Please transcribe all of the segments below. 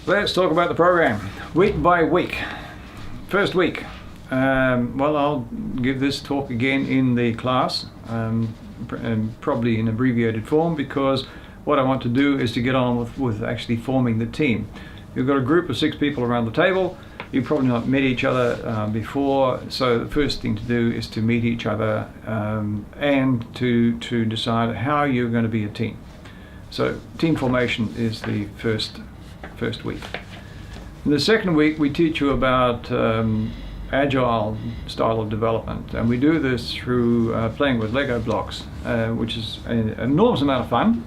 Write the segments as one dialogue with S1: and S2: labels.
S1: Let's talk about the program, week by week. First week, well, I'll give this talk again in the class, probably in abbreviated form, because what I want to do is to get on with actually forming the team. You've got a group of 6 people around the table. You've probably not met each other before, so the first thing to do is to meet each other and to decide how you're going to be a team. So team formation is the first week. In the second week, we teach you about agile style of development, and we do this through playing with Lego blocks, which is an enormous amount of fun.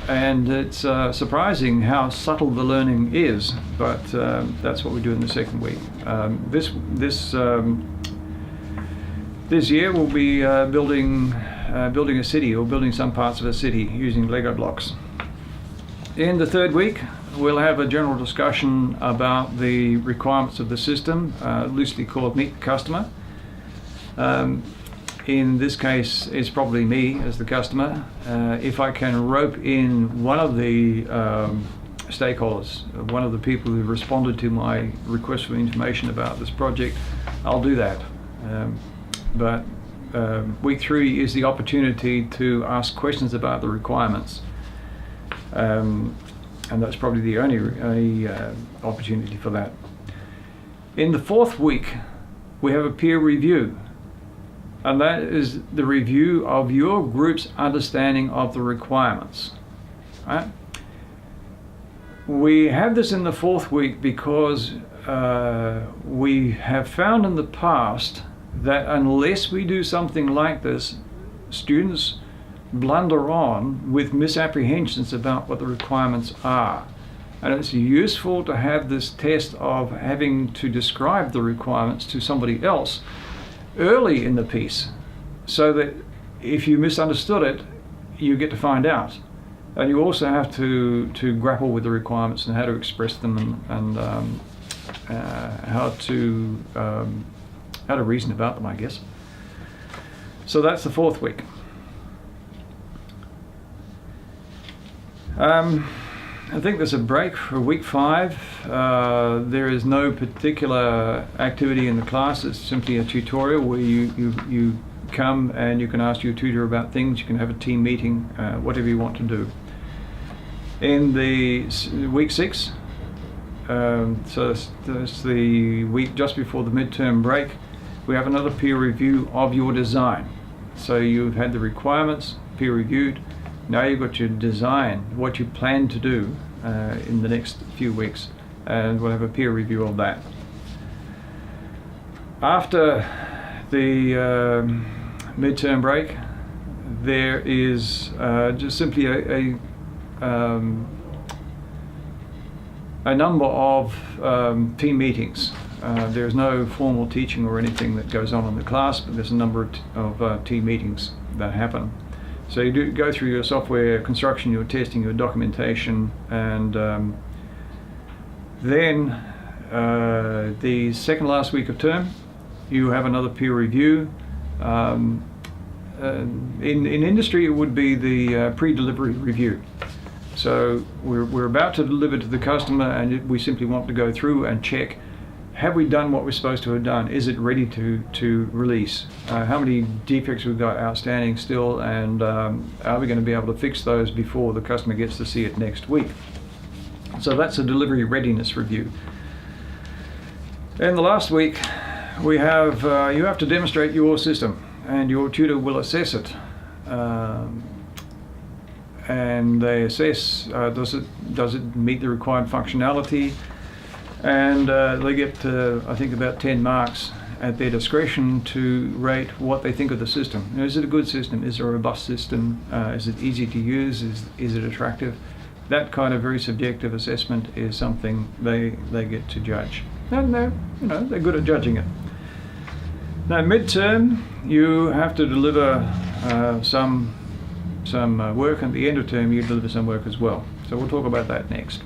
S1: And it's surprising how subtle the learning is, but that's what we do in the second week. This year we'll be building a city, or building some parts of a city using Lego blocks. In the third week, we'll have a general discussion about the requirements of the system, loosely called Meet the Customer. In this case, it's probably me as the customer. If I can rope in one of the stakeholders, one of the people who responded to my request for information about this project, I'll do that. But week 3 is the opportunity to ask questions about the requirements. And that's probably the only opportunity for that. In the fourth week, we have a peer review. And that is the review of your group's understanding of the requirements. Right? We have this in the fourth week because we have found in the past that unless we do something like this, students blunder on with misapprehensions about what the requirements are. And it's useful to have this test of having to describe the requirements to somebody else early in the piece, so that if you misunderstood it, you get to find out. And you also have to grapple with the requirements and how to express them and how to reason about them, I guess. So that's the fourth week. I think there's a break for week 5. There is no particular activity in the class. It's simply a tutorial where you come and you can ask your tutor about things. You can have a team meeting, whatever you want to do. In the week 6, so that's the week just before the midterm break, we have another peer review of your design. So you've had the requirements peer reviewed. Now you've got your design, what you plan to do in the next few weeks, and we'll have a peer review of that. After the midterm break, there is just simply a number of team meetings. There's no formal teaching or anything that goes on in the class, but there's a number of team meetings that happen. So you do go through your software construction, your testing, your documentation, and then the second last week of term, you have another peer review. In industry, it would be the pre-delivery review. So we're about to deliver to the customer, and we simply want to go through and check, have we done what we're supposed to have done? Is it ready to release? How many defects we've got outstanding still, and are we going to be able to fix those before the customer gets to see it next week? So that's a delivery readiness review. In the last week, we have you have to demonstrate your system, and your tutor will assess it. And they assess, does it meet the required functionality? And they get, I think, about 10 marks at their discretion to rate what they think of the system. Is it a good system? Is it a robust system? Is it easy to use? Is it attractive? That kind of very subjective assessment is something they get to judge. And they're good at judging it. Now, midterm, you have to deliver some work, and at the end of term, you deliver some work as well. So we'll talk about that next.